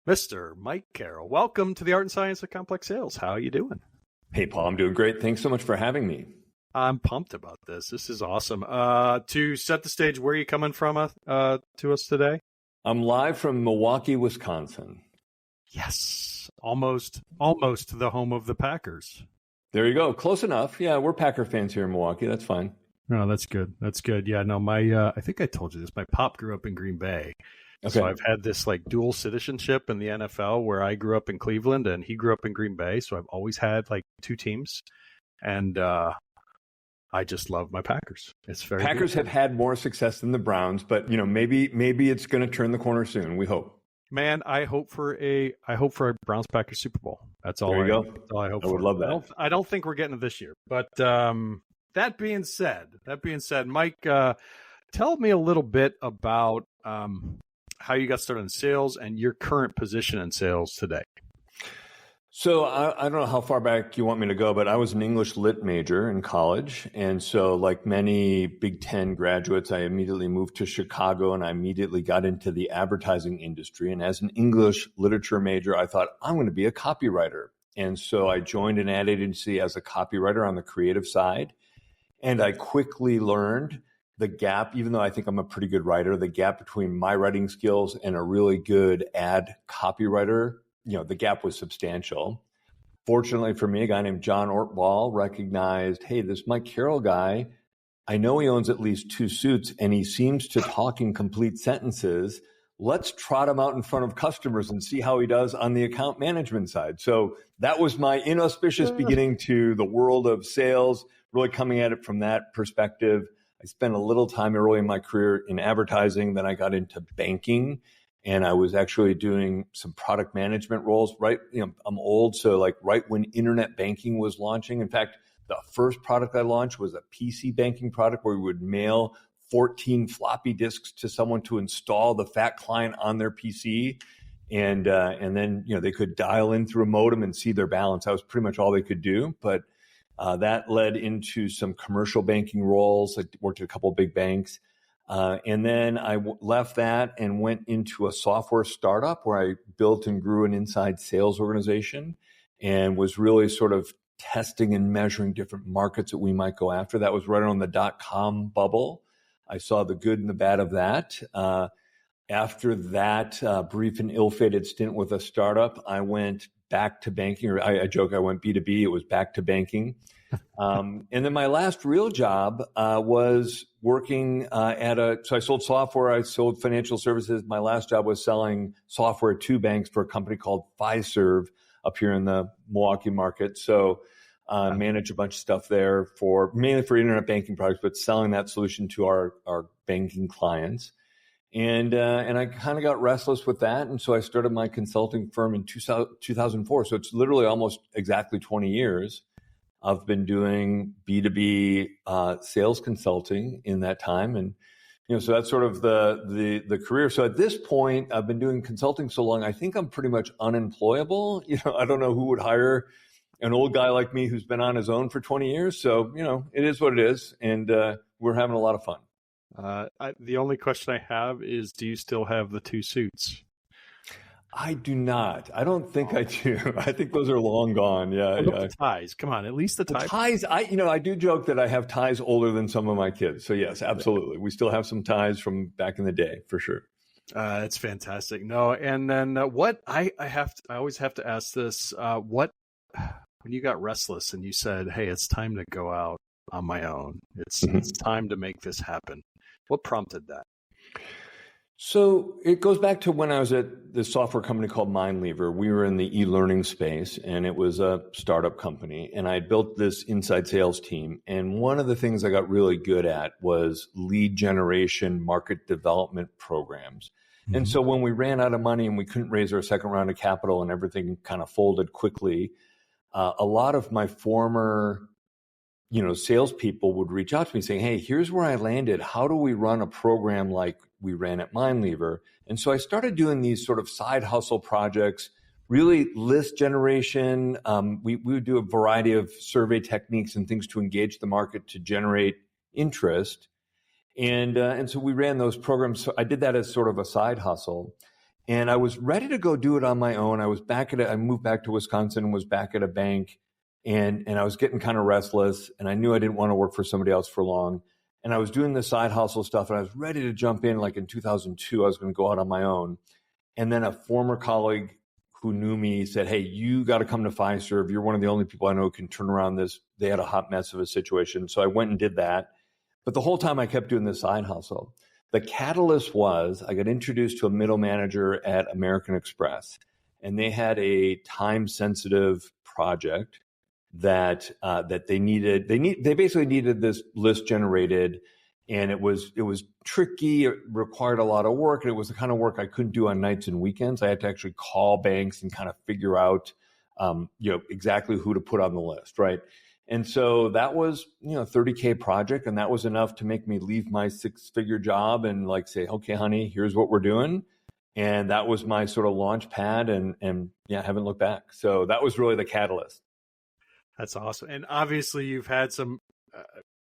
Mr. Mike Carroll, welcome to the Art and Science of Complex Sales. How are you doing? Hey, Paul, I'm doing great. Thanks so much for having me. I'm pumped about this. This is awesome. To set the stage, where are you coming from to us today? I'm live from Milwaukee, Wisconsin. Yes, almost the home of the Packers. There you go. Close enough. Yeah, we're Packer fans here in Milwaukee. That's fine. No, that's good. That's good. Yeah, no, I think I told you this. My pop grew up in Green Bay. Okay. So I've had this like dual citizenship in the NFL where I grew up in Cleveland and he grew up in Green Bay. So I've always had like two teams. And I just love my Packers. It's very Packers good. Have had more success than the Browns, but maybe it's going to turn the corner soon. We hope. Man, I hope for a Browns Packers Super Bowl. That's all. There you go. That's all I hope for. I would love that. I don't think we're getting it this year, but that being said, Mike, tell me a little bit about how you got started in sales and your current position in sales today. So I don't know how far back you want me to go, but I was an English lit major in college. And so like many Big Ten graduates, I immediately moved to Chicago and I immediately got into the advertising industry. And as an English literature major, I thought I'm going to be a copywriter. And so I joined an ad agency as a copywriter on the creative side. And I quickly learned the gap, even though I think I'm a pretty good writer, the gap between my writing skills and a really good ad copywriter, the gap was substantial. Fortunately for me, a guy named John Ortball recognized, hey, this Mike Carroll guy, I know he owns at least 2 suits and he seems to talk in complete sentences. Let's trot him out in front of customers and see how he does on the account management side. So that was my inauspicious beginning to the world of sales, really coming at it from that perspective. I spent a little time early in my career in advertising. Then I got into banking. And I was actually doing some product management roles, right? I'm old, so like right when internet banking was launching. In fact, the first product I launched was a PC banking product where we would mail 14 floppy disks to someone to install the fat client on their PC. And then, they could dial in through a modem and see their balance. That was pretty much all they could do. But that led into some commercial banking roles. I worked at a couple of big banks. And then I left that and went into a software startup where I built and grew an inside sales organization and was really sort of testing and measuring different markets that we might go after. That was right on the .com bubble. I saw the good and the bad of that. After that brief and ill-fated stint with a startup, I went back to banking, or I joke I went B2B. It was back to banking. And then my last real job was working so I sold software, I sold financial services. My last job was selling software to banks for a company called Fiserv up here in the Milwaukee market. So manage a bunch of stuff there mainly for internet banking products, but selling that solution to our banking clients. And I kind of got restless with that. And so I started my consulting firm in 2004. So it's literally almost exactly 20 years. I've been doing B2B sales consulting in that time. And, so that's sort of the career. So at this point, I've been doing consulting so long, I think I'm pretty much unemployable. I don't know who would hire an old guy like me who's been on his own for 20 years. So, it is what it is. And we're having a lot of fun. The only question I have is, do you still have the 2 suits? I do not. I don't think I do. I think those are long gone. Yeah. The ties. Come on, at least the ties. I do joke that I have ties older than some of my kids. So yes, absolutely. We still have some ties from back in the day for sure. It's fantastic. No, and then what I always have to ask this, when you got restless and you said, hey, it's time to go out on my own. It's time to make this happen. What prompted that? So it goes back to when I was at this software company called Mindlever. We were in the e-learning space, and it was a startup company. And I built this inside sales team. And one of the things I got really good at was lead generation, market development programs. Mm-hmm. And so when we ran out of money and we couldn't raise our second round of capital and everything kind of folded quickly, a lot of my former salespeople would reach out to me saying, hey, here's where I landed. How do we run a program like we ran at Mindlever? And so I started doing these sort of side hustle projects, really list generation. We would do a variety of survey techniques and things to engage the market to generate interest. And so we ran those programs. So I did that as sort of a side hustle. And I was ready to go do it on my own. I moved back to Wisconsin and was back at a bank, and I was getting kind of restless, and I knew I didn't want to work for somebody else for long. And I was doing the side hustle stuff, and I was ready to jump in. Like in 2002, I was going to go out on my own. And then a former colleague who knew me said, "Hey, you got to come to Fiserv. You're one of the only people I know who can turn around this." They had a hot mess of a situation. So I went and did that. But the whole time I kept doing this side hustle. The catalyst was I got introduced to a middle manager at American Express, and they had a time-sensitive project that they needed. They basically needed this list generated, and it was tricky. It required a lot of work, and it was the kind of work I couldn't do on nights and weekends. I had to actually call banks and kind of figure out, exactly who to put on the list, right? And so that was, $30K project, and that was enough to make me leave my 6-figure job and like say, "Okay, honey, here's what we're doing." And that was my sort of launch pad, and yeah, I haven't looked back. So that was really the catalyst. That's awesome. And obviously you've had some,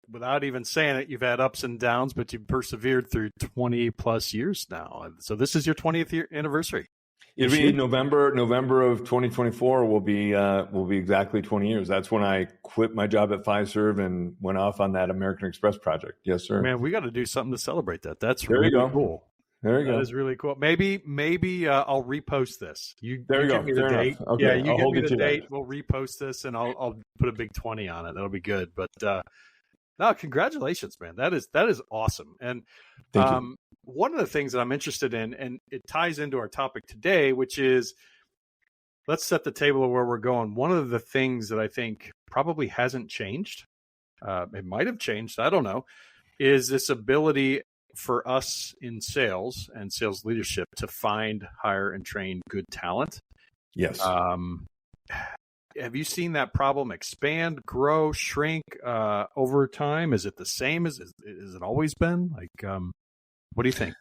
without even saying it, you've had ups and downs, but you've persevered through 20 plus years now. So this is your 20th year anniversary. It'll be November of 2024 will be exactly 20 years. That's when I quit my job at Fiserv and went off on that American Express project. Yes, sir. Man, we got to do something to celebrate that. That's there really you go. Cool. There you go. That is really cool. Maybe I'll repost this. There you go. Give me the date. Okay. Yeah, you I'll give me the date. That. We'll repost this, and I'll put a big 20 on it. That'll be good. But no, congratulations, man. That is awesome. And Thank you. One of the things that I'm interested in, and it ties into our topic today, which is let's set the table of where we're going. One of the things that I think probably hasn't changed, it might have changed, I don't know, is this ability for us in sales and sales leadership to find, hire, and train good talent. Yes. Have you seen that problem expand, grow, shrink over time? Is it the same as it always been? Like, what do you think?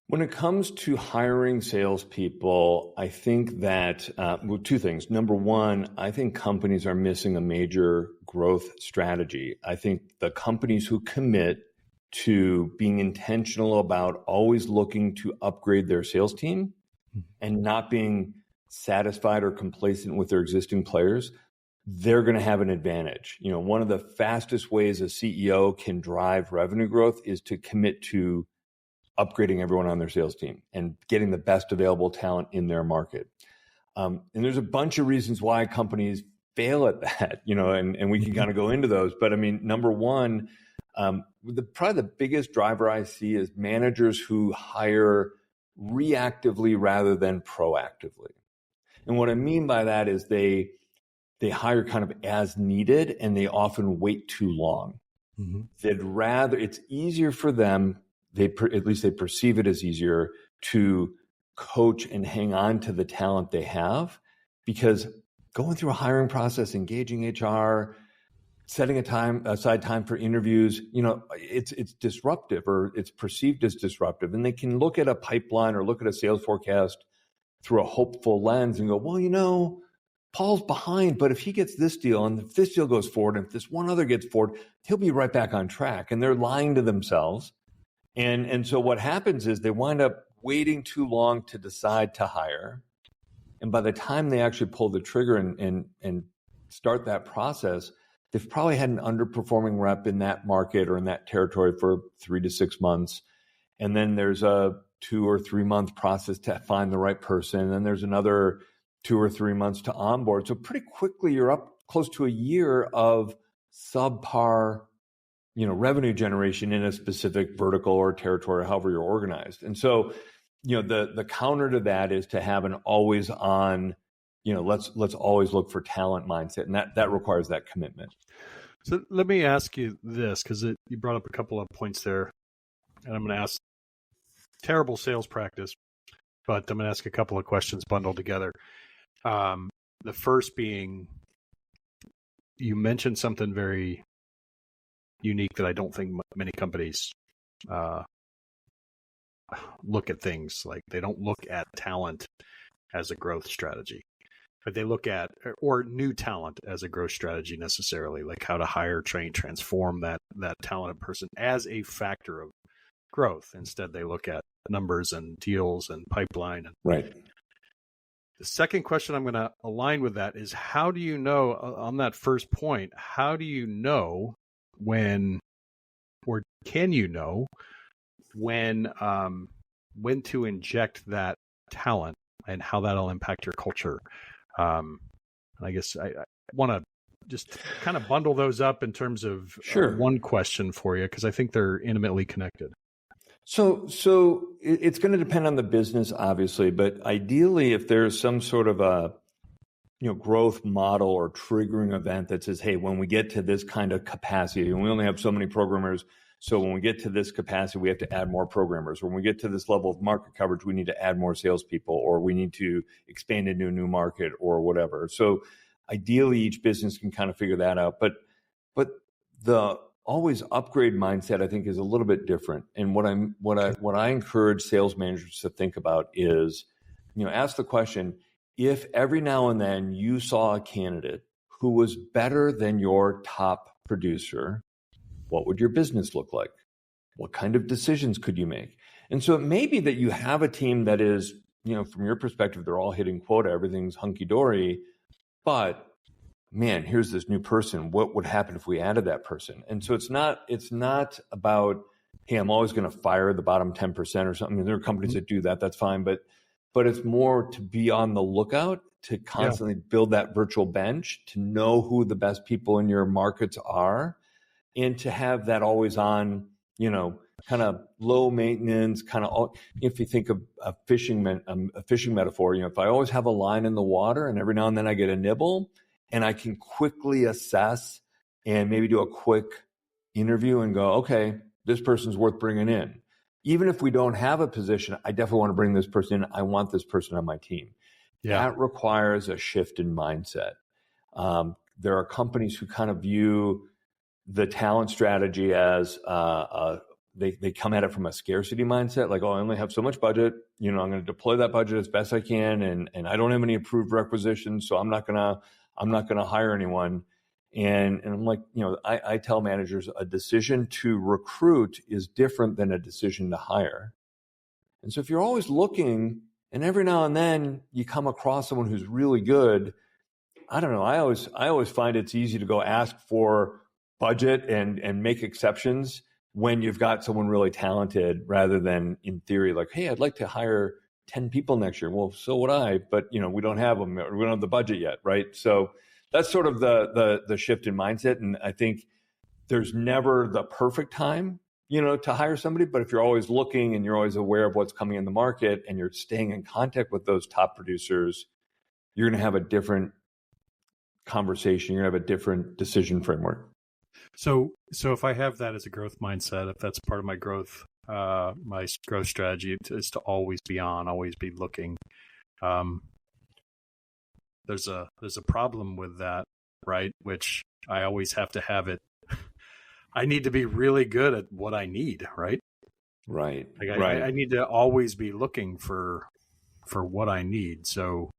When it comes to hiring salespeople, I think that two things. Number one, I think companies are missing a major growth strategy. I think the companies who commit to being intentional about always looking to upgrade their sales team and not being satisfied or complacent with their existing players, they're going to have an advantage. One of the fastest ways a CEO can drive revenue growth is to commit to upgrading everyone on their sales team and getting the best available talent in their market. And there's a bunch of reasons why companies fail at that, and we can kind of go into those. But I mean, number one, probably the biggest driver I see is managers who hire reactively rather than proactively. And what I mean by that is they hire kind of as needed, and they often wait too long. Mm-hmm. It's easier for them, at least they perceive it as easier, to coach and hang on to the talent they have, because going through a hiring process, engaging HR, setting aside time for interviews, it's disruptive, or it's perceived as disruptive. And they can look at a pipeline or look at a sales forecast through a hopeful lens and go, well, Paul's behind, but if he gets this deal and if this deal goes forward, and if this one other gets forward, he'll be right back on track. And they're lying to themselves. And so what happens is they wind up waiting too long to decide to hire. And by the time they actually pull the trigger and start that process, they've probably had an underperforming rep in that market or in that territory for 3 to 6 months. And then there's a 2 or 3 month process to find the right person. And then there's another 2 or 3 months to onboard. So pretty quickly, you're up close to a year of subpar, revenue generation in a specific vertical or territory, however you're organized. And so, the counter to that is to have an always on, let's always look for talent mindset. And that requires that commitment. So let me ask you this, because you brought up a couple of points there, and I'm going to ask terrible sales practice, but I'm going to ask a couple of questions bundled together. The first being, you mentioned something very unique that I don't think many companies look at things like. They don't look at talent as a growth strategy, but they look at, or new talent as a growth strategy necessarily, like how to hire, train, transform that talented person as a factor growth. Instead, they look at numbers and deals and pipeline. Right. The second question I'm going to align with that is, how do you know, on that first point, how do you know when, or can you know when to inject that talent and how that'll impact your culture? And I guess I want to just kind of bundle those up in terms of one question for you, because I think they're intimately connected. So it's going to depend on the business, obviously, but ideally, if there's some sort of a growth model or triggering event that says, hey, when we get to this kind of capacity, and we only have so many programmers, so when we get to this capacity, we have to add more programmers. When we get to this level of market coverage, we need to add more salespeople, or we need to expand into a new market, or whatever. So ideally, each business can kind of figure that out. But the always upgrade mindset, I think, is a little bit different. And what I encourage sales managers to think about is, ask the question: if every now and then you saw a candidate who was better than your top producer, what would your business look like? What kind of decisions could you make? And so it may be that you have a team that is, from your perspective, they're all hitting quota, everything's hunky-dory, but man, here's this new person. What would happen if we added that person? And so it's not about, hey, I'm always going to fire the bottom 10% or something. I mean, there are companies that do that. That's fine. But it's more to be on the lookout, to constantly build that virtual bench, to know who the best people in your markets are, and to have that always on, kind of low maintenance, kind of, if you think of a fishing metaphor, if I always have a line in the water and every now and then I get a nibble, and I can quickly assess and maybe do a quick interview and go, okay, this person's worth bringing in. Even if we don't have a position, I definitely want to bring this person in. I want this person on my team. Yeah. That requires a shift in mindset. There are companies who kind of view the talent strategy as they come at it from a scarcity mindset, like, oh, I only have so much budget. I'm going to deploy that budget as best I can, and I don't have any approved requisitions, so I'm not going to hire anyone. And I'm like, I tell managers a decision to recruit is different than a decision to hire. And so if you're always looking and every now and then you come across someone who's really good, I don't know. I always find it's easy to go ask for budget and make exceptions when you've got someone really talented, rather than in theory, like, hey, I'd like to hire 10 people next year. Well, so would I, but we don't have them. We don't have the budget yet, right? So that's sort of the shift in mindset. And I think there's never the perfect time, to hire somebody. But if you're always looking and you're always aware of what's coming in the market and you're staying in contact with those top producers, you're going to have a different conversation. You're going to have a different decision framework. So if I have that as a growth mindset, if that's part of my growth strategy, is to always be on, always be looking. There's a problem with that, right? Which I always have to have it. I need to be really good at what I need, right? Right. Like right. I need to always be looking for what I need. So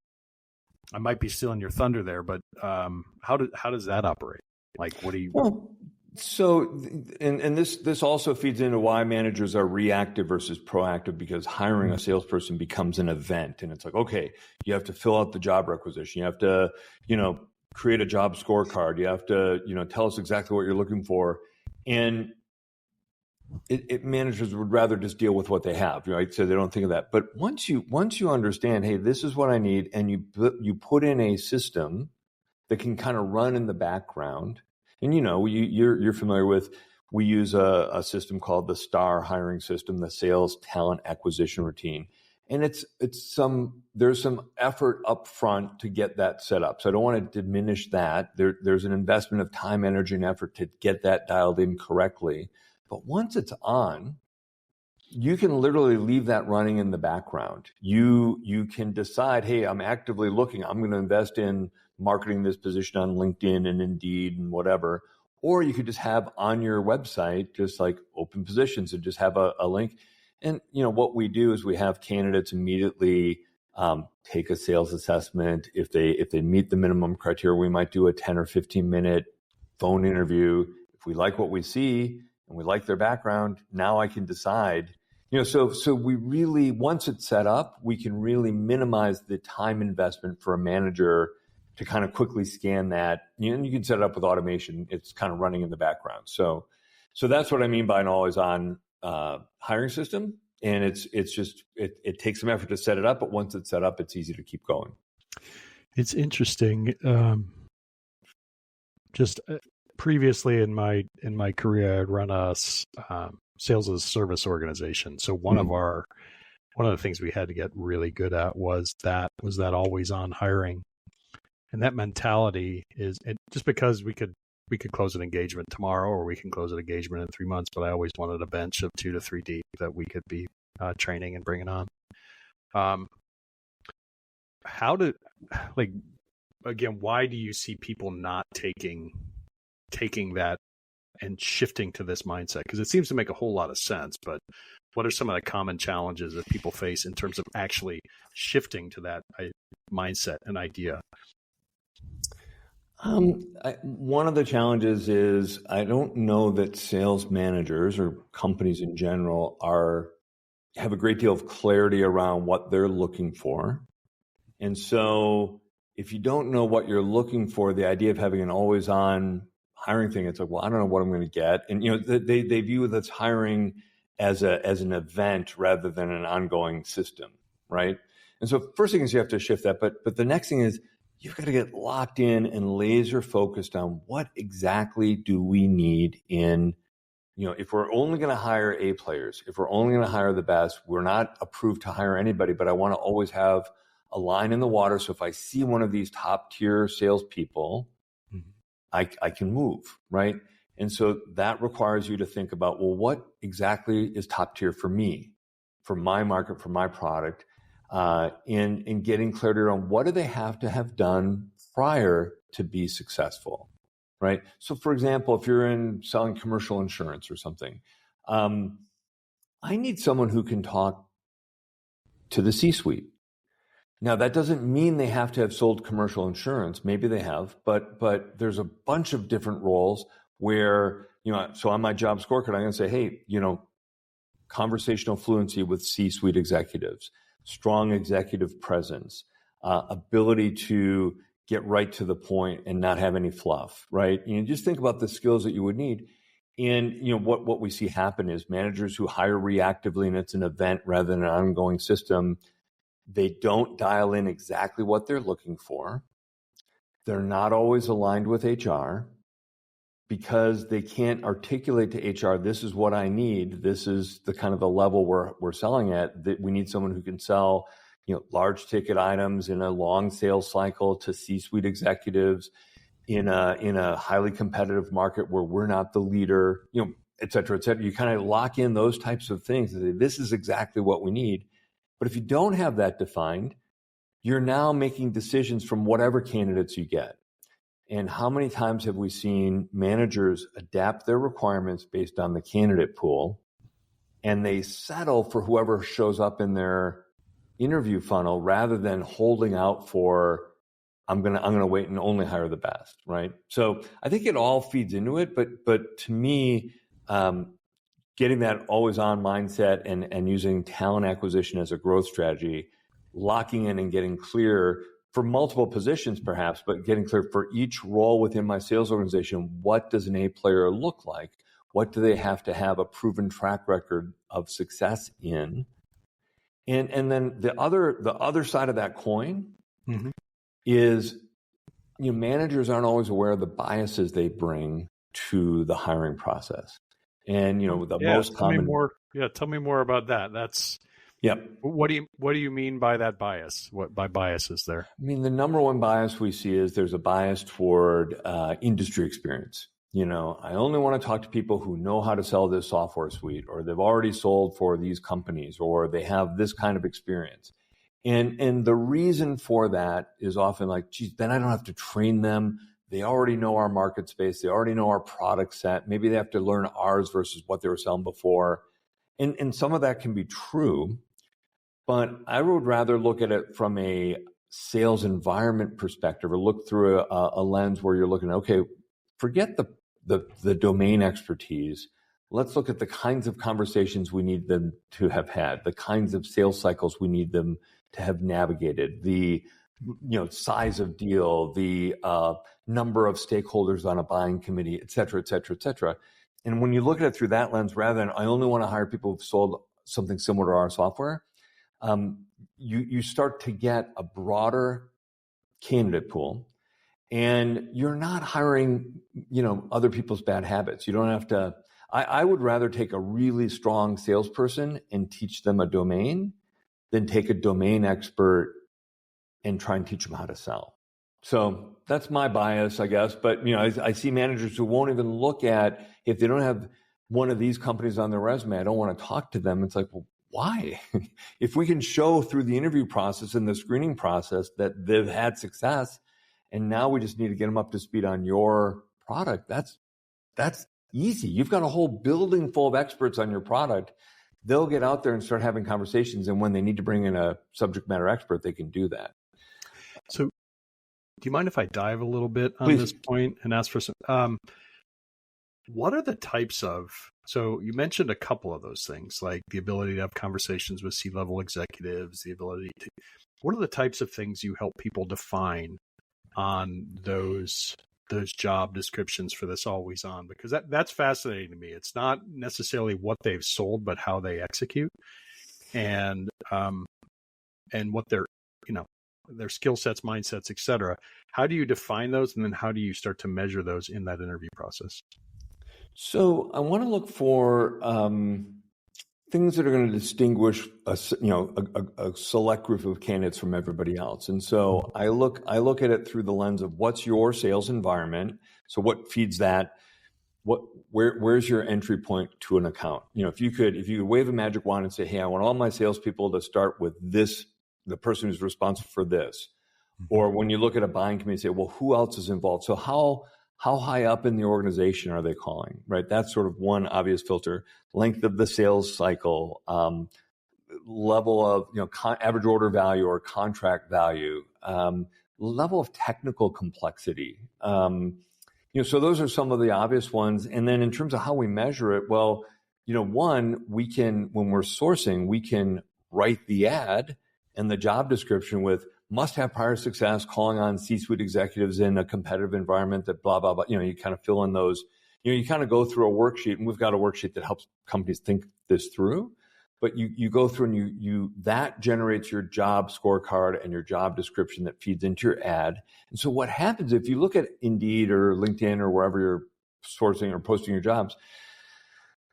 I might be stealing your thunder there, but how does that operate? Like, what do you? Well, so and this also feeds into why managers are reactive versus proactive, because hiring a salesperson becomes an event, and it's like, okay, you have to fill out the job requisition, you have to create a job scorecard, you have to tell us exactly what you're looking for, and managers would rather just deal with what they have, right? So they don't think of that. But once you understand, hey, this is what I need, and you put in a system that can kind of run in the background. And you're familiar with, we use a system called the STAR hiring system, the sales talent acquisition routine. And there's some effort up front to get that set up. So I don't want to diminish that. There's an investment of time, energy, and effort to get that dialed in correctly. But once it's on, you can literally leave that running in the background. You can decide, hey, I'm actively looking. I'm going to invest in marketing this position on LinkedIn and Indeed and whatever. Or you could just have on your website, just like open positions, and just have a link. And what we do is we have candidates immediately take a sales assessment. If they meet the minimum criteria, we might do a 10 or 15 minute phone interview. If we like what we see, and we like their background, now I can decide, so we really, once it's set up, we can really minimize the time investment for a manager to kind of quickly scan that. And you can set it up with automation. It's kind of running in the background. So that's what I mean by an always on hiring system. And it's just, it takes some effort to set it up, but once it's set up, it's easy to keep going. It's interesting. Just previously in my career, I'd run a sales as a service organization. So one of the things we had to get really good at was that always on hiring, and that mentality is just because we could close an engagement tomorrow, or we can close an engagement in 3 months, but I always wanted a bench of 2 to 3 deep that we could be training and bringing on. Why do you see people not taking that and shifting to this mindset? Because it seems to make a whole lot of sense, but what are some of the common challenges that people face in terms of actually shifting to that mindset and idea? One of the challenges is I don't know that sales managers or companies in general have a great deal of clarity around what they're looking for. And so if you don't know what you're looking for, the idea of having an always on hiring thing, it's like, well, I don't know what I'm going to get. And, they view this hiring as an event rather than an ongoing system, right? And so first thing is you have to shift that. But the next thing is you've got to get locked in and laser focused on what exactly do we need in, if we're only going to hire A players, if we're only going to hire the best, we're not approved to hire anybody, but I want to always have a line in the water. So if I see one of these top tier salespeople, I can move, right? And so that requires you to think about, well, what exactly is top tier for me, for my market, for my product, in getting clarity on what do they have to have done prior to be successful, right? So for example, if you're in selling commercial insurance or something, I need someone who can talk to the C-suite. Now, that doesn't mean they have to have sold commercial insurance. Maybe they have, but there's a bunch of different roles where, so on my job scorecard, I'm going to say, hey, conversational fluency with C-suite executives, strong executive presence, ability to get right to the point and not have any fluff, right? Just think about the skills that you would need. And, what we see happen is managers who hire reactively and it's an event rather than an ongoing system, they don't dial in exactly what they're looking for. They're not always aligned with HR because they can't articulate to HR, this is what I need. This is the kind of the level we're selling at. That we need someone who can sell, large ticket items in a long sales cycle to C-suite executives in a highly competitive market where we're not the leader, et cetera, et cetera. You kind of lock in those types of things and say, this is exactly what we need. But if you don't have that defined, you're now making decisions from whatever candidates you get. And how many times have we seen managers adapt their requirements based on the candidate pool, and they settle for whoever shows up in their interview funnel rather than holding out for, I'm gonna wait and only hire the best, right? So I think it all feeds into it, but to me, getting that always on mindset and using talent acquisition as a growth strategy, locking in and getting clear for multiple positions perhaps, but getting clear for each role within my sales organization, what does an A player look like? What do they have to have a proven track record of success in? And then the other side of that coin is, managers aren't always aware of the biases they bring to the hiring process. And most common. Tell me more about that. That's What do you mean by that bias? What by bias is there? I mean, the number one bias we see is there's a bias toward industry experience. I only want to talk to people who know how to sell this software suite, or they've already sold for these companies, or they have this kind of experience. And the reason for that is often like, geez, then I don't have to train them. They already know our market space. They already know our product set. Maybe they have to learn ours versus what they were selling before. And some of that can be true, but I would rather look at it from a sales environment perspective, or look through a lens where you're looking at, okay, forget the domain expertise. let's look at the kinds of conversations we need them to have had, the kinds of sales cycles we need them to have navigated, the size of deal, the number of stakeholders on a buying committee, et cetera, et cetera, et cetera. And when you look at it through that lens, rather than I only want to hire people who've sold something similar to our software, you start to get a broader candidate pool, and you're not hiring, other people's bad habits. You don't have to. I would rather take a really strong salesperson and teach them a domain than take a domain expert and try and teach them how to sell. So that's my bias, I guess. But, I see managers who won't even look at, if they don't have one of these companies on their resume, I don't want to talk to them. It's like, well, why? If we can show through the interview process and the screening process that they've had success, and now we just need to get them up to speed on your product, that's easy. You've got a whole building full of experts on your product. They'll get out there and start having conversations. And when they need to bring in a subject matter expert, they can do that. So do you mind if I dive a little bit on Please. this point and ask for some, what are the types of, so you mentioned a couple of those things, like the ability to have conversations with C-level executives, the ability to, what are the types of things you help people define on those job descriptions for this always on? Because that's fascinating to me. It's not necessarily what they've sold, but how they execute and what their skill sets, mindsets, et cetera. How do you define those? And then how do you start to measure those in that interview process? So I want to look for things that are going to distinguish a select group of candidates from everybody else. And so I look at it through the lens of what's your sales environment. So what feeds that? Where's your entry point to an account? If you could wave a magic wand and say, hey, I want all my salespeople to start with this, the person who's responsible for this. Or when you look at a buying committee, say, well, who else is involved? So how high up in the organization are they calling, right? That's sort of one obvious filter. Length of the sales cycle, level of, average order value or contract value, level of technical complexity. So those are some of the obvious ones. And then in terms of how we measure it, well, one, when we're sourcing, we can write the ad and the job description with must have prior success calling on C-suite executives in a competitive environment that blah, blah, blah. You kind of fill in those, you kind of go through a worksheet, and we've got a worksheet that helps companies think this through. But you go through and that generates your job scorecard and your job description that feeds into your ad. And so what happens if you look at Indeed or LinkedIn or wherever you're sourcing or posting your jobs,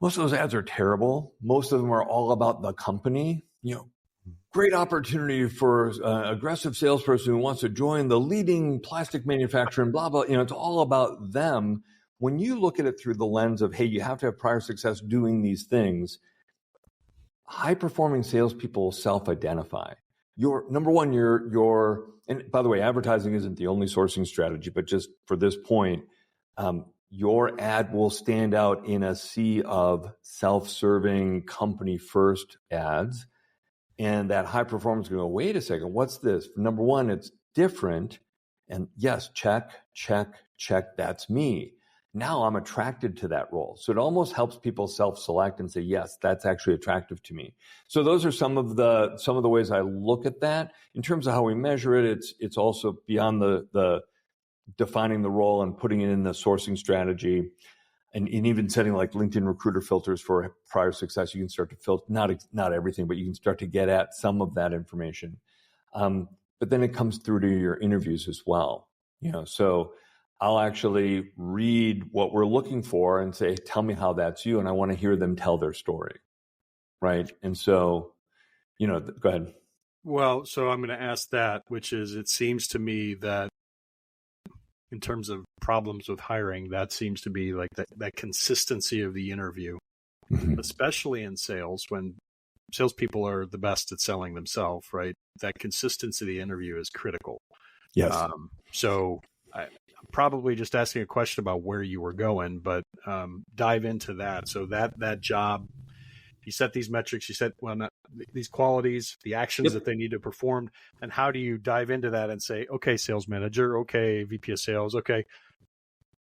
most of those ads are terrible. Most of them are all about the company, great opportunity for an aggressive salesperson who wants to join the leading plastic manufacturer and blah, blah. It's all about them. When you look at it through the lens of, hey, you have to have prior success doing these things, high-performing salespeople self-identify. Number one, and by the way, advertising isn't the only sourcing strategy, but just for this point, your ad will stand out in a sea of self-serving company-first ads. And that high performance going to go, wait a second, what's this? Number one, it's different. And yes, check, check, check, that's me. Now I'm attracted to that role. So it almost helps people self-select and say, yes, that's actually attractive to me. So those are some of the ways I look at that. In terms of how we measure it, it's also beyond the defining the role and putting it in the sourcing strategy. And even setting like LinkedIn recruiter filters for prior success, you can start to filter, not everything, but you can start to get at some of that information. But then it comes through to your interviews as well. So I'll actually read what we're looking for and say, tell me how that's you. And I want to hear them tell their story. Right. And so, go ahead. Well, so I'm going to ask that, which is, it seems to me that in terms of problems with hiring, that seems to be like that consistency of the interview, especially in sales, when salespeople are the best at selling themselves, right? That consistency of the interview is critical. Yes. So I'm probably just asking a question about where you were going, but dive into that. So that job, you set these metrics, you set, these qualities, the actions that they need to perform, and how do you dive into that and say, okay, sales manager, okay, VP of sales, okay,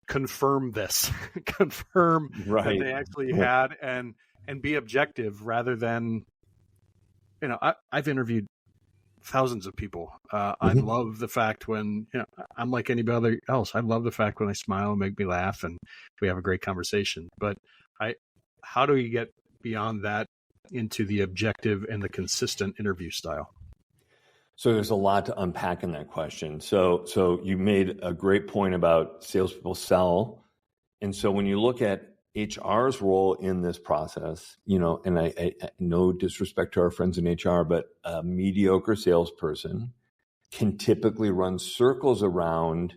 confirm this, confirm Right. that they actually had, and be objective rather than, I've interviewed thousands of people. I love the fact when, I'm like anybody else. I love the fact when they smile and make me laugh and we have a great conversation. But how do you get beyond that into the objective and the consistent interview style? So there's a lot to unpack in that question. So you made a great point about salespeople sell. And so when you look at HR's role in this process, and I no disrespect to our friends in HR, but a mediocre salesperson can typically run circles around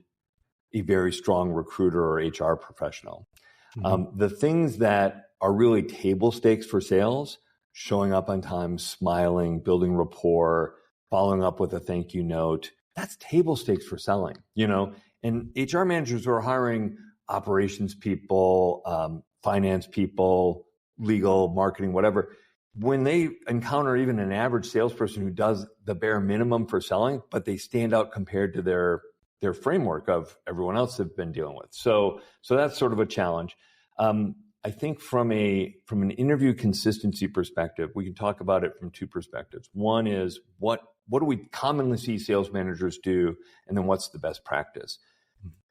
a very strong recruiter or HR professional. The things that are really table stakes for sales, showing up on time, smiling, building rapport, following up with a thank you note, that's table stakes for selling, and HR managers who are hiring operations people, finance people, legal, marketing, whatever, when they encounter even an average salesperson who does the bare minimum for selling, but they stand out compared to their framework of everyone else they've been dealing with. So that's sort of a challenge. I think from an interview consistency perspective, we can talk about it from two perspectives. One is what do we commonly see sales managers do, and then what's the best practice?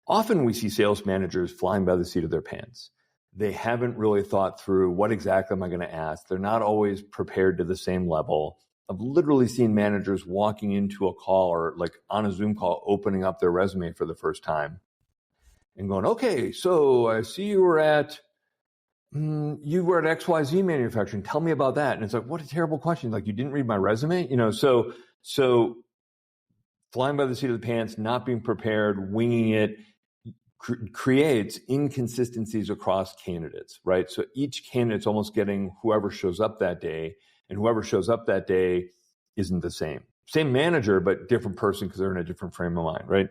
Often we see sales managers flying by the seat of their pants. They haven't really thought through what exactly am I going to ask. They're not always prepared to the same level. I've literally seen managers walking into a call or like on a Zoom call, opening up their resume for the first time and going, okay, so I see you were at XYZ manufacturing. Tell me about that. And it's like, what a terrible question. Like, you didn't read my resume, so flying by the seat of the pants, not being prepared, winging it, creates inconsistencies across candidates, right? So each candidate's almost getting whoever shows up that day, and whoever shows up that day isn't the same. Same manager, but different person because they're in a different frame of mind, right?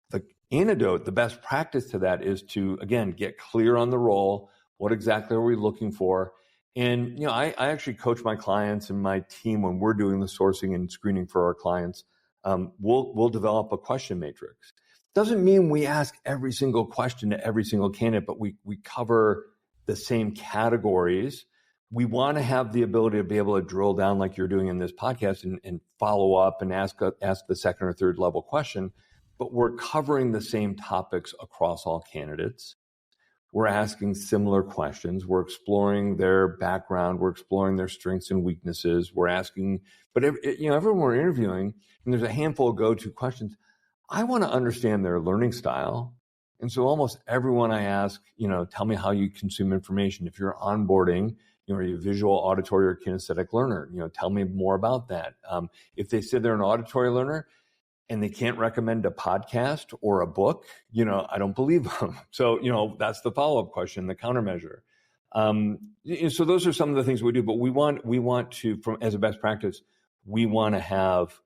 The antidote, the best practice to that is to, again, get clear on the role. What exactly are we looking for? And, I actually coach my clients and my team when we're doing the sourcing and screening for our clients. We'll develop a question matrix. Doesn't mean we ask every single question to every single candidate, but we cover the same categories. We want to have the ability to be able to drill down like you're doing in this podcast and follow up and ask the second or third level question, but we're covering the same topics across all candidates. We're asking similar questions. We're exploring their background. We're exploring their strengths and weaknesses. We're asking, but everyone we're interviewing, and there's a handful of go-to questions. I want to understand their learning style. And so almost everyone I ask, tell me how you consume information. If you're onboarding, are you a visual, auditory, or kinesthetic learner? Tell me more about that. If they say they're an auditory learner and they can't recommend a podcast or a book, I don't believe them. So, that's the follow-up question, the countermeasure. So those are some of the things we do, but we want to, as a best practice, we want to have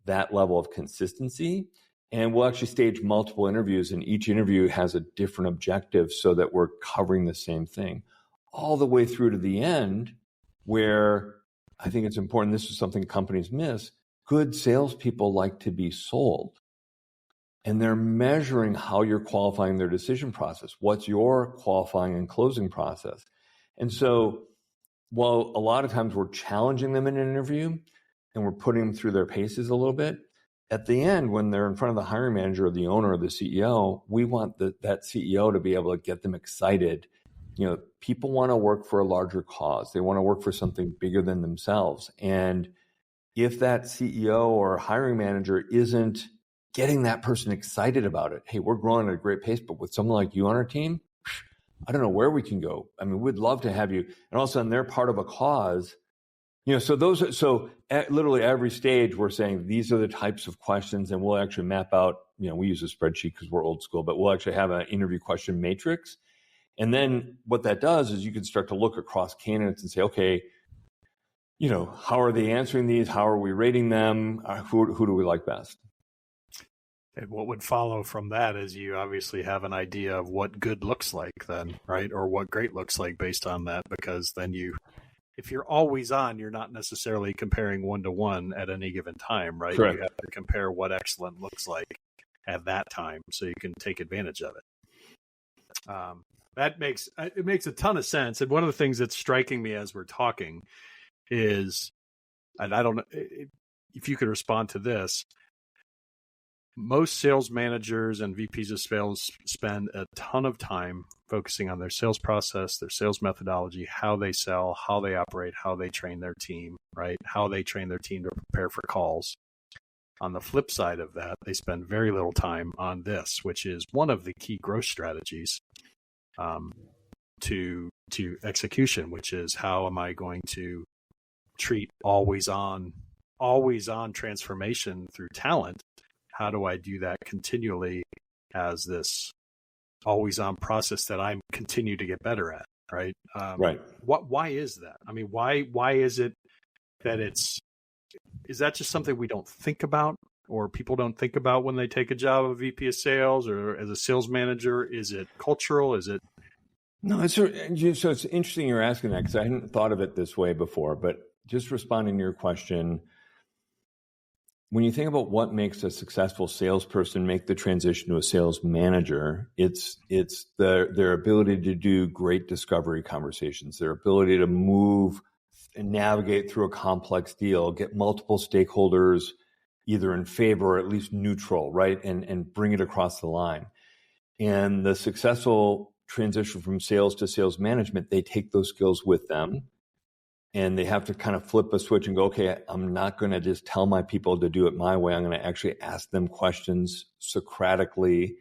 that level of consistency. And we'll actually stage multiple interviews, and each interview has a different objective so that we're covering the same thing all the way through to the end, where I think it's important. This is something companies miss. Good salespeople like to be sold, and they're measuring how you're qualifying their decision process. What's your qualifying and closing process? And so while a lot of times we're challenging them in an interview and we're putting them through their paces a little bit, at the end, when they're in front of the hiring manager or the owner or the CEO, we want that CEO to be able to get them excited. People want to work for a larger cause. They want to work for something bigger than themselves. And if that CEO or hiring manager isn't getting that person excited about it, hey, we're growing at a great pace, but with someone like you on our team, I don't know where we can go. I mean, we'd love to have you. And all of a sudden, they're part of a cause. So at literally every stage, we're saying these are the types of questions, and we'll actually map out, we use a spreadsheet because we're old school, but we'll actually have an interview question matrix. And then what that does is you can start to look across candidates and say, okay, how are they answering these? How are we rating them? Who do we like best? And what would follow from that is you obviously have an idea of what good looks like then, right? Or what great looks like based on that, because then if you're always on, you're not necessarily comparing one-to-one at any given time, right? Correct. You have to compare what excellent looks like at that time so you can take advantage of it. That makes a ton of sense. And one of the things that's striking me as we're talking is, and I don't know if you could respond to this, most sales managers and VPs of sales spend a ton of time focusing on their sales process, their sales methodology, how they sell, how they operate, how they train their team, right? How they train their team to prepare for calls. On the flip side of that, they spend very little time on this, which is one of the key growth strategies to execution, which is how am I going to treat always on transformation through talent? How do I do that continually as this always on process that I'm continue to get better at? Right. Right. Why is that? I mean, why is it that is that just something we don't think about, or people don't think about when they take a job of VP of sales or as a sales manager? Is it cultural? Is it? No, so it's interesting you're asking that, because I hadn't thought of it this way before. But just responding to your question, when you think about what makes a successful salesperson make the transition to a sales manager, it's their ability to do great discovery conversations, their ability to move and navigate through a complex deal, get multiple stakeholders either in favor or at least neutral, right? And bring it across the line. And the successful transition from sales to sales management, they take those skills with them, and they have to kind of flip a switch and go, okay, I'm not going to just tell my people to do it my way. I'm going to actually ask them questions Socratically,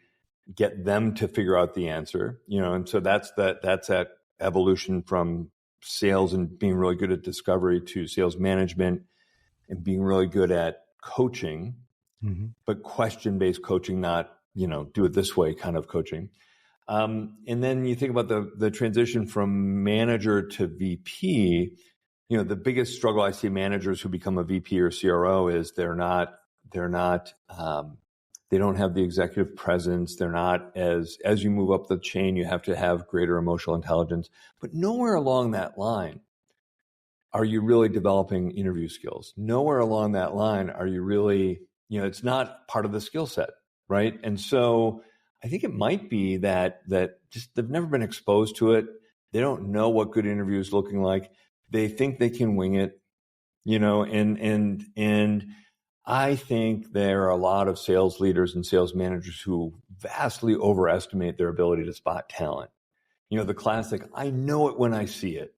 get them to figure out the answer, and so that's that evolution from sales and being really good at discovery to sales management and being really good at coaching, but question-based coaching, not, do it this way kind of coaching. And then you think about the transition from manager to VP. The biggest struggle I see managers who become a VP or CRO is they don't have the executive presence. They're not as you move up the chain, you have to have greater emotional intelligence, but nowhere along that line are you really developing interview skills. Nowhere along that line are you really, it's not part of the skill set, right? And so I think it might be that just they've never been exposed to it. They don't know what good interview is looking like. They think they can wing it, and I think there are a lot of sales leaders and sales managers who vastly overestimate their ability to spot talent. The classic, I know it when I see it.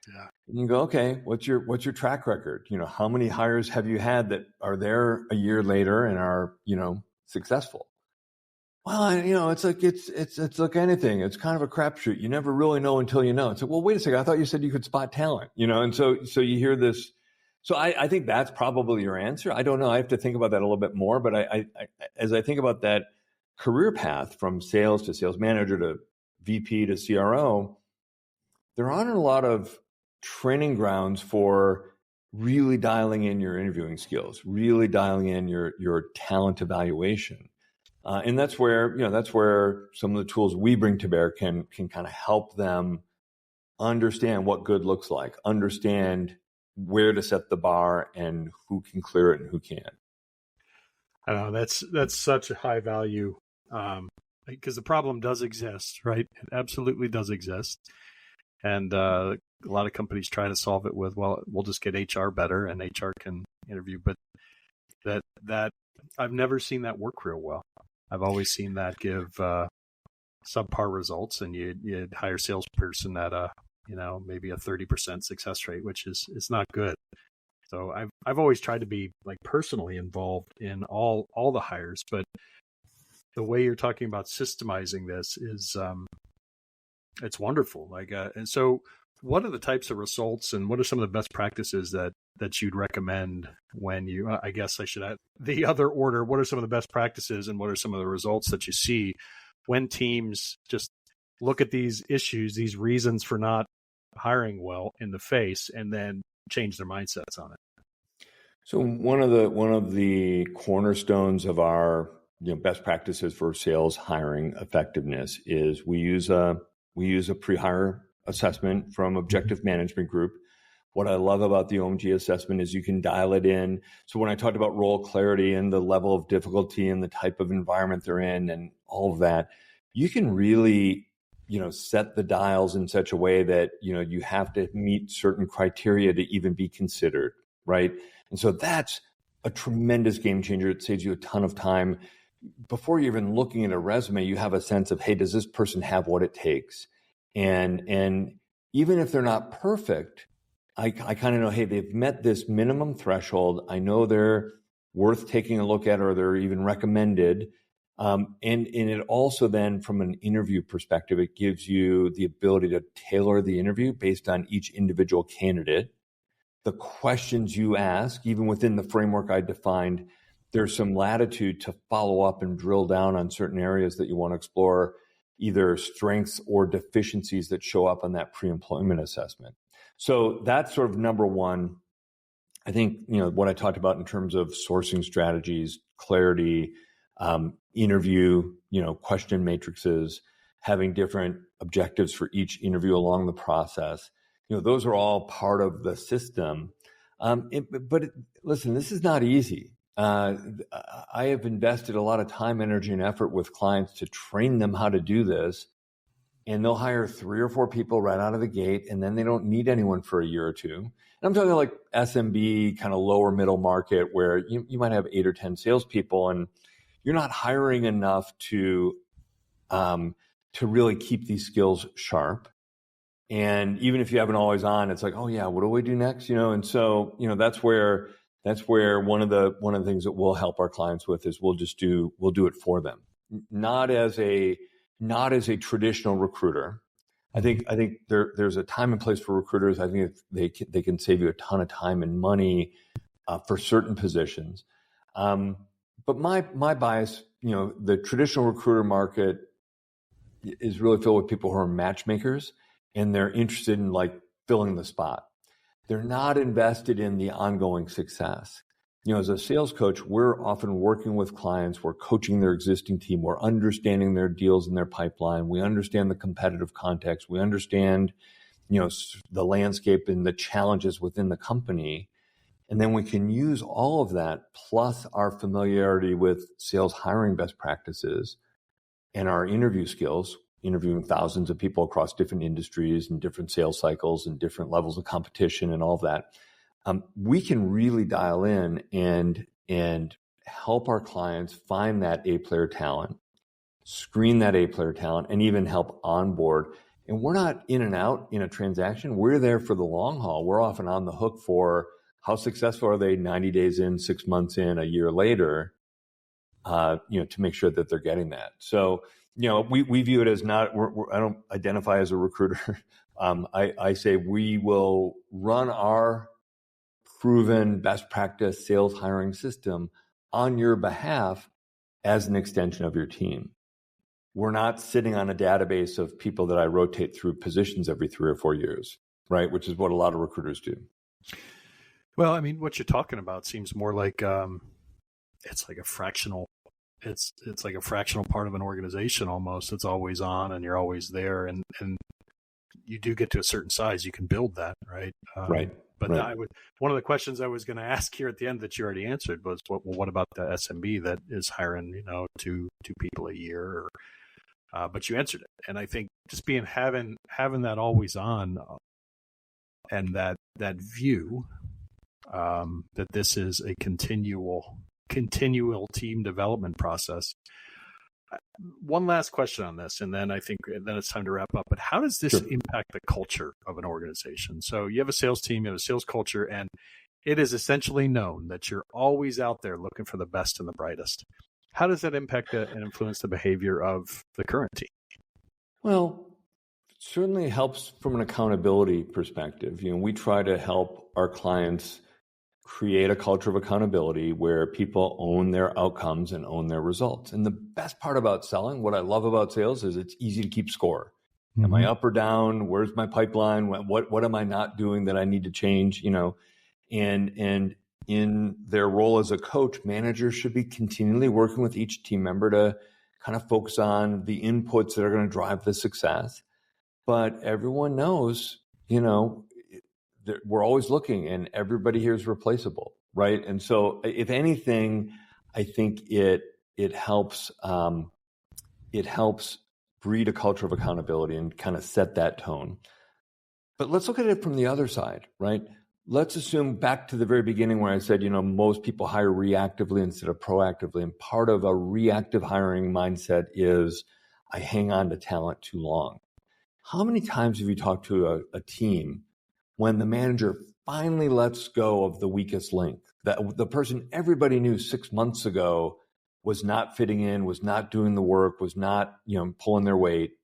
Yeah. And you go, okay, what's your track record? How many hires have you had that are there a year later and are, successful? Well, it's like anything. It's kind of a crapshoot. You never really know until you know. It's like, well, wait a second. I thought you said you could spot talent, and so you hear this. So I think that's probably your answer. I don't know. I have to think about that a little bit more. But I as I think about that career path from sales to sales manager to VP to CRO, there aren't a lot of training grounds for really dialing in your interviewing skills, really dialing in your talent evaluation. And that's where some of the tools we bring to bear can kind of help them understand what good looks like, understand where to set the bar and who can clear it and who can't. I know that's such a high value, because the problem does exist, right? It absolutely does exist. And a lot of companies try to solve it with, well, we'll just get HR better and HR can interview. But that I've never seen that work real well. I've always seen that give subpar results, and you'd hire a salesperson at maybe a 30% success rate, which is not good. So I've always tried to be like personally involved in all the hires, but the way you're talking about systemizing this is it's wonderful. And so what are the types of results and what are some of the best practices that you'd recommend when you, I guess I should add the other order, what are some of the best practices and what are some of the results that you see when teams just look at these issues, these reasons for not hiring well in the face, and then change their mindsets on it? So one of the cornerstones of our best practices for sales hiring effectiveness is we use a pre-hire assessment from Objective Management Group. What I love about the OMG assessment is you can dial it in. So when I talked about role clarity and the level of difficulty and the type of environment they're in and all of that, you can really set the dials in such a way that, you have to meet certain criteria to even be considered, right? And so that's a tremendous game changer. It saves you a ton of time. Before you're even looking at a resume, you have a sense of, hey, does this person have what it takes? And even if they're not perfect, I kind of know, hey, they've met this minimum threshold. I know they're worth taking a look at, or they're even recommended. And it also then, from an interview perspective, it gives you the ability to tailor the interview based on each individual candidate. The questions you ask, even within the framework I defined, there's some latitude to follow up and drill down on certain areas that you want to explore, either strengths or deficiencies that show up on that pre-employment assessment. So that's sort of number one. I think, what I talked about in terms of sourcing strategies, clarity, interview, question matrices, having different objectives for each interview along the process. Those are all part of the system. Listen, this is not easy. I have invested a lot of time, energy, and effort with clients to train them how to do this. And they'll hire 3 or 4 people right out of the gate, and then they don't need anyone for a year or two. And I'm talking like SMB, kind of lower middle market, where you might have 8 or 10 salespeople, and you're not hiring enough to really keep these skills sharp. And even if you have an always on, it's like, oh yeah, what do we do next? And so, that's where one of the things that we'll help our clients with is we'll do it for them. Not as a traditional recruiter. I think there's a time and place for recruiters. I think they can save you a ton of time and money for certain positions. But my bias, the traditional recruiter market is really filled with people who are matchmakers, and they're interested in like filling the spot. They're not invested in the ongoing success. As a sales coach, we're often working with clients. We're coaching their existing team. We're understanding their deals in their pipeline. We understand the competitive context. We understand, the landscape and the challenges within the company. And then we can use all of that, plus our familiarity with sales hiring best practices and our interview skills, interviewing thousands of people across different industries and different sales cycles and different levels of competition and all of that. We can really dial in and help our clients find that A-player talent, screen that A-player talent, and even help onboard. And we're not in and out in a transaction. We're there for the long haul. We're often on the hook for how successful are they 90 days in, 6 months in, a year later, to make sure that they're getting that. So, we view it as not, I don't identify as a recruiter. I say we will run our proven best practice sales hiring system on your behalf as an extension of your team. We're not sitting on a database of people that I rotate through positions every 3 or 4 years, right? Which is what a lot of recruiters do. Well, I mean, what you're talking about seems more like it's like a fractional. It's like a fractional part of an organization almost. It's always on, and you're always there, and you do get to a certain size, you can build that, right? Right. But right. One of the questions I was going to ask here at the end that you already answered was, what about the SMB that is hiring, two people a year? But you answered it, and I think just having that always on, and that view that this is a continual team development process. One last question on this, and then it's time to wrap up. But how does this impact the culture of an organization? So you have a sales team, you have a sales culture, and it is essentially known that you're always out there looking for the best and the brightest. How does that impact and influence the behavior of the current team? Well, it certainly helps from an accountability perspective. We try to help our clients create a culture of accountability where people own their outcomes and own their results. And the best part about selling, what I love about sales, is it's easy to keep score. Mm-hmm. Am I up or down? Where's my pipeline? What am I not doing that I need to change? And in their role as a coach, managers should be continually working with each team member to kind of focus on the inputs that are going to drive the success. But everyone knows, we're always looking, and everybody here is replaceable, right? And so, if anything, I think it helps breed a culture of accountability and kind of set that tone. But let's look at it from the other side, right? Let's assume back to the very beginning where I said, most people hire reactively instead of proactively. And part of a reactive hiring mindset is I hang on to talent too long. How many times have you talked to a team when the manager finally lets go of the weakest link, that the person everybody knew 6 months ago was not fitting in, was not doing the work, was not, pulling their weight,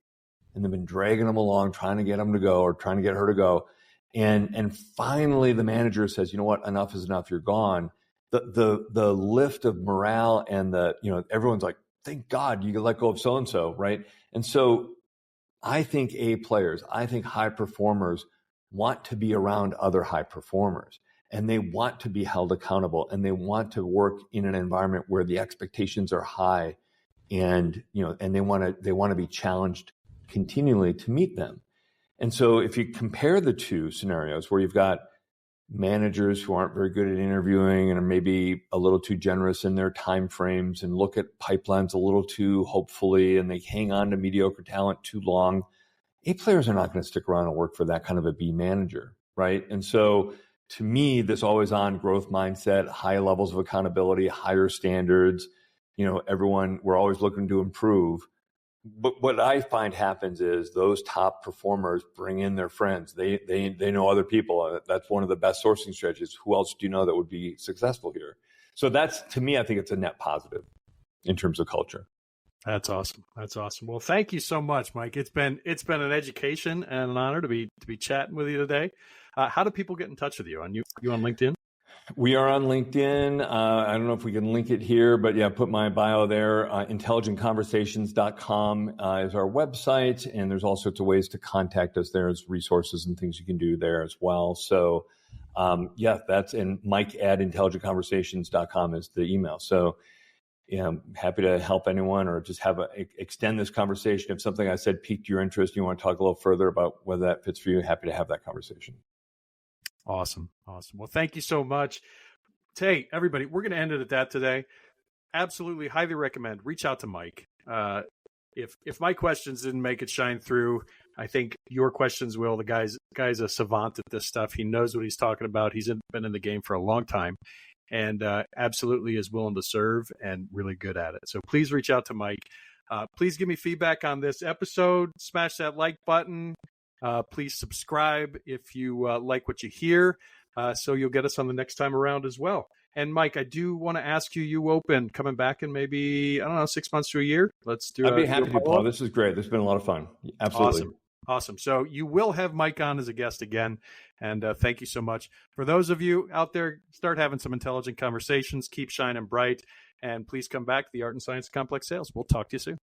and they've been dragging them along, trying to get them to go or trying to get her to go. And finally the manager says, you know what, enough is enough, you're gone. The lift of morale and everyone's like, thank God you let go of so-and-so, right? And so I think players, I think high performers want to be around other high performers, and they want to be held accountable, and they want to work in an environment where the expectations are high, and they want to be challenged continually to meet them. And so if you compare the two scenarios where you've got managers who aren't very good at interviewing and are maybe a little too generous in their time frames and look at pipelines a little too hopefully, and they hang on to mediocre talent too long, players are not going to stick around and work for that kind of a B manager, right? And so to me, this always on growth mindset, high levels of accountability, higher standards, we're always looking to improve. But what I find happens is those top performers bring in their friends. They know other people. That's one of the best sourcing strategies. Who else do you know that would be successful here? So that's, to me, I think it's a net positive in terms of culture. That's awesome. That's awesome. Well, thank you so much, Mike. It's been an education and an honor to be chatting with you today. How do people get in touch with you? You on LinkedIn? We are on LinkedIn. I don't know if we can link it here, but yeah, put my bio there. Intelligentconversations.com is our website, and there's all sorts of ways to contact us. There's resources and things you can do there as well. So that's, and mike@intelligentconversations.com is the email. So I'm happy to help anyone or just extend this conversation. If something I said piqued your interest, you want to talk a little further about whether that fits for you, happy to have that conversation. Awesome. Well, thank you so much. Hey, everybody, we're going to end it at that today. Absolutely, highly recommend. Reach out to Mike. If my questions didn't make it shine through, I think your questions will. The guy's a savant at this stuff. He knows what he's talking about. He's been in the game for a long time, and absolutely is willing to serve and really good at it. So please reach out to Mike. Please give me feedback on this episode. Smash that like button. Please subscribe if you like what you hear, so you'll get us on the next time around as well. And Mike, I do want to ask you open coming back in maybe, 6 months to a year. Let's do I'd be happy to, Paul. This is great. This has been a lot of fun. Absolutely. Awesome. So you will have Mike on as a guest again. And thank you so much. For those of you out there, start having some intelligent conversations. Keep shining bright. And please come back to the Art and Science of Complex Sales. We'll talk to you soon.